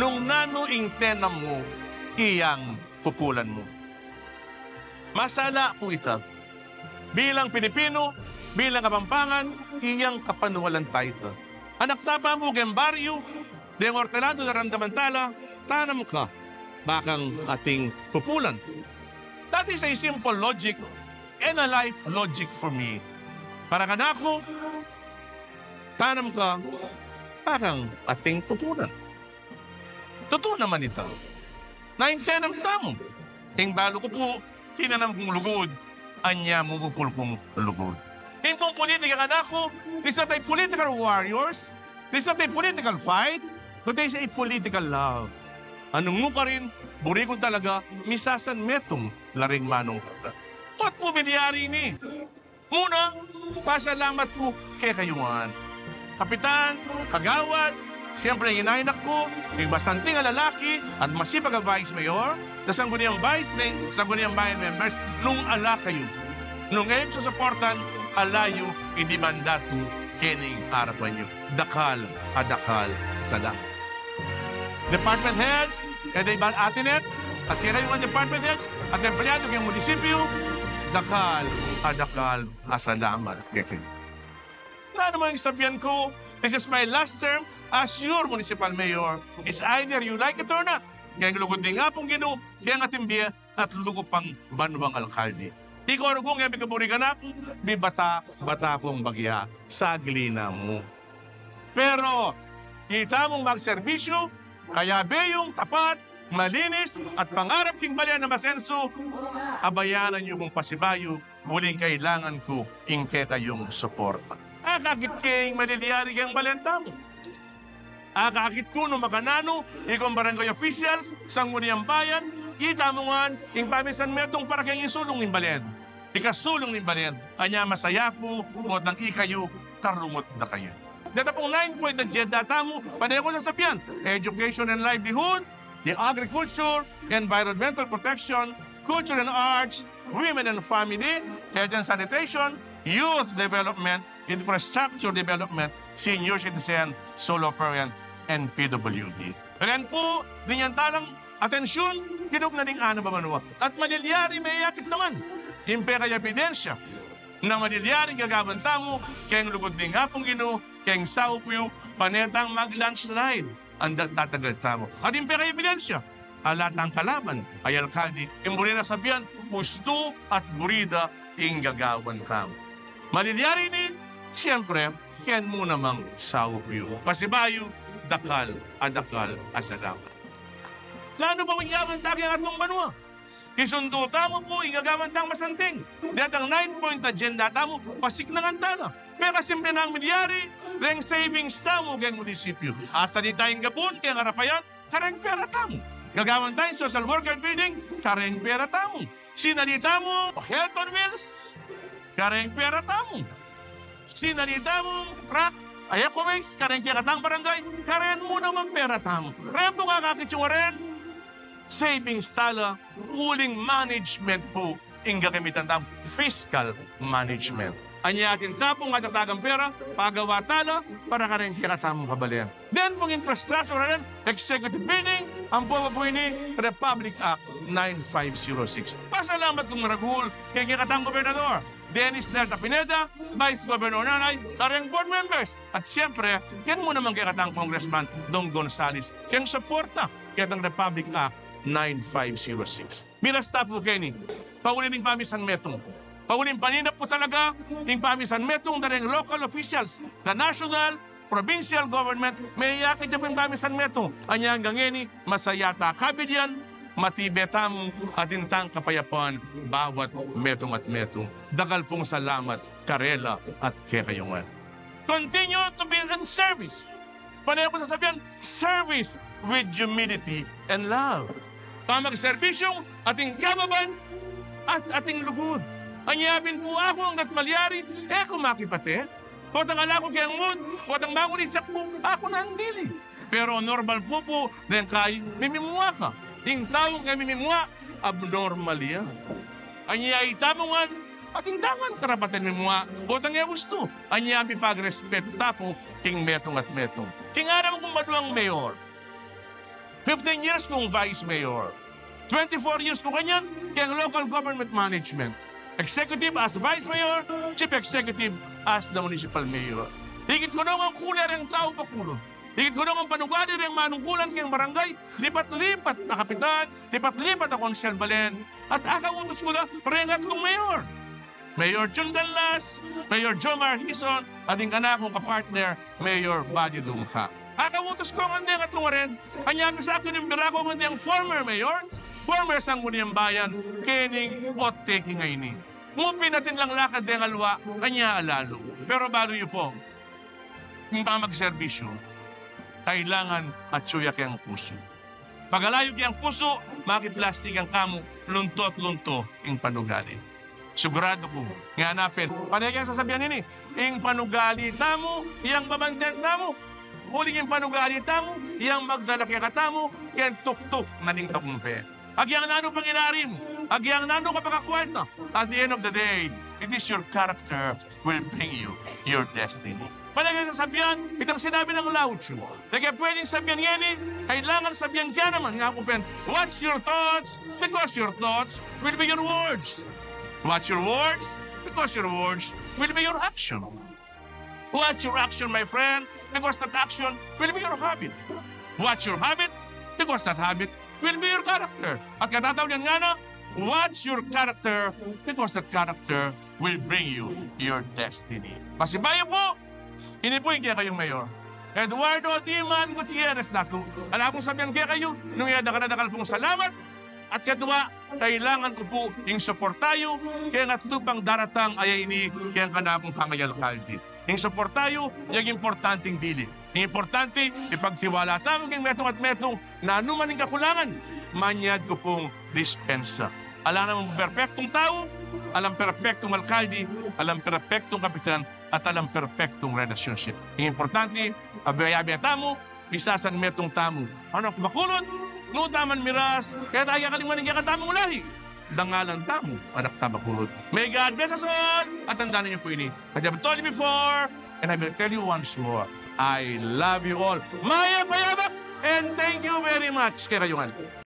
nung nano intenam mo, iyang pupulan mo. Masala po ito. Bilang Pilipino, bilang Kapampangan, iyang kapanuwalan tayo. Anak tapa mo gembaryo, de hortelado na randamantala, tanam ka, bakang ating pupulan. That is a simple logic and a life logic for me. Para kanako, tanam ka, bakang ating pupulan. Totoo naman ito. Naintenam tamo. Ting balo ko po, tinanam kong lugod, anya mumupul kong lugod. Yung pong politika kanako, this is not a political warriors, this is not a political fight, but this is a political love. Anong nuka rin, buri ko talaga, misasan metong laring manong. At po biniyari ni. Muna, pasalamat ko kay kayuan. Kapitan, kagawad, siyempre yung inainak ko, yung basanting na lalaki at masipag ang vice mayor, na sangguniyang vice mayor, sangguniyang bayan members, nung ala kayo. Nung ngayon susuportan, alayo, hindi mandato, kining harapan nyo. Dakal, adakal, salam. Department heads, kaya ibang atinet, at kaya kayo ang department heads, at empleyado kayong munisipyo, dakal, adakal, asalamat. Ano mo yung sabihan ko, this is my last term as your municipal mayor. It's either you like it or not. Kaya lugod din nga pong gino, kaya nga timbiya at lugod pang banwang alkalde. Ikaw kung nga kaburi ka na, may bata kong bagya sa glina mo. Pero, kita mong magserbisyo, kaya beyong tapat, malinis, at pangarap king balyan na masenso, abayanan niyo kong pasibayo, muling kailangan ko ingketa yung suporta. Akakit kayong maliliyari kayong balenta mo. Akakit ko no makanano, ikong barangay officials, sangguniang bayan, kita mo nga, yung pamisan metong para kayong isulong ng balyan. Ikasulong ng balyan, anya masaya po, o nang ikayo, karungot na kayo. Data pong 9-point agenda tamo, panay ko sasabihan, education and livelihood, the agriculture, environmental protection, culture and arts, women and family, health and sanitation, youth development, infrastructure development, senior citizen, solo parent, and PWD. Kaya po, dinyan talang atensyon, kinug na ding ano ba manuwa. At malilyari may yakit naman. Impe kaya ebidensya na malilyari gagawan tamo, kayang lugod din nga pong gino, kayang saupuyo, panetang mag-landslide, ang tatagal tamo. At impe kaya ebidensya, alatang kalaban, ay alkalde, imburi na sabihan, gusto at burida ing gagawan tamo. Malilyari ni, siyempre, kaya mo namang saupuyo. Pasibayo, dakal, adakal, asalamat. Lano ba mangyawang taki ang atong banwa? Isundo tamo po, ingagawan tang masanting. Diyat ang 9-point agenda tamo, pasik na ngantana. Pero kasimple na ang milyari, reng savings tamo kayang munisipyo. Asa di tayong gabon, kaya ngarapayan, kareng pera tamo. Gagawan tayong social worker building, kareng pera tamo. Sinalita mo, health on wheels, kareng pera tamo. Sinalita mo, crack, ayakoways, kareng kaya katang barangay, karen mo naman pera tamo. Repo nga kakitsuwaren, savings tala, uling management po, ing gagamitan tamo, fiscal management. Anya atin tapong at atagang pera, pagawa tala, para kareng kaya katamong kabalian. Then, pong infrastructure rin, executive building, ang po ni Republic Act 9506. Pasalamat kong maragul, kay kaya katamong gobernador, Dennis Delta Pineda, Vice Governor Nanay, kareng board members. At siyempre, yan mo naman kay katang Congressman Dong Gonzales, kayang suporta kaya ng Republic Act 9506. Mirasta po, Kenny, paulin ng pamisan metong. Paulin paninap po talaga ng pamisan metong na rin local officials, the national, provincial government, may yakit siya po yung pamisan metong. Anya hanggang ngeni, masayata kabilyan, matibetamo at intang kapayapaan bawat metong at metong. Dagal pong salamat, karela at kekayungan. Continue to be in service. Panay ko sasabihan, service with humility and love. Pamag-servisyong ating kababan at ating lugod. Anyabin po ako hanggat malyari, kumakipate. Kotang ala ko kayang mood, kotang bangulisak po, ako nandili. Pero normal po, dahil kayo, mimimua ka. Yung taong kayo mimimua, abnormal yan. Anyay tamungan, ating tangan karapatan mimua, kotang nga gusto. Anyabi pag-respeto tapo, king metong at metong. King aram kong maduang mayor, 15 years kung vice mayor. 24 years kung kanyan, kaya local government management. Executive as vice mayor, chief executive as the municipal mayor. Higit ko nung ang kuler ang tao pa kulo. Higit ko nung ang panugali ng manungkulan kayong barangay, lipat-lipat na kapitan, lipat-lipat na konsyal balen, at akautos ko na parengat kong mayor. Mayor Jun Gallas, Mayor Jomar Hison, ating anak kong kapartner, Mayor Buddy Dumka. Akautos ko ang andeng at rin, kanyami sa akin yung birako ang andeng former mayors, former sangguniang bayan, kening pot-taking ngayon. Ngupin natin lang lakad ng alwa, kanya alalo. Pero balo yun po, kung magserbisyo, kailangan matsuya kayang puso. Pagalayo kayang puso, makiplastik ang kamo, lunto-lunto ang panugali. Sigurado ko, nga hanapin, panay kayang sasabihan nini, ang panugali tamo, iyang babantent tamo, huling yung panugali tamo, iyang magdalaki katamo, kayang tuk-tuk na ning takumpe. Agyang nano pang inarim, agyang nano kapakakwarta. At the end of the day, it is your character will bring you your destiny. Palagay sa sabihan, itang sinabi ng Lao Tzu. Kaya pwedeng sabihan yan kailangan sabihan kaya naman. Nga kupen, what's your thoughts? Because your thoughts will be your words. What's your words? Because your words will be your action. What's your action, my friend? Because that action will be your habit. What's your habit? Because that habit will be your character. At katatawag yan nga na, what's your character? Because that character will bring you your destiny. Pasibayo po, inipuin kaya kayong mayor. Eduardo Diman Gutierrez Datu. Alam kong sabihan kaya kayo, nung yada ka na nakal pong salamat. At kadwa, kailangan ko po yung suportayo, kaya nga't lupang daratang ay ini, kaya ka na akong pangayal kaldi. Yung suportayo, yung importanteng dili. Yung importante, ipagtiwala tamo kayong metong at metong na anuman yung kakulangan, manyad ko pong dispensa. Alam namang perfectong tao, alam perfectong alkalde, alam perfectong kapitan, at alam perfectong relationship. Yung importante, abayabaya tamo, isasan metong tamo. Ano, makulot, no taman miras, kaya tayo kalimanin kaya katamong ulahi. Dangalan tamo, anak tamakulot. May God bless us all, at tandaan niyo po ini. I have told you before, and I will tell you once more, I love you all. Maya payabak, and thank you very much. Kaya kayungan.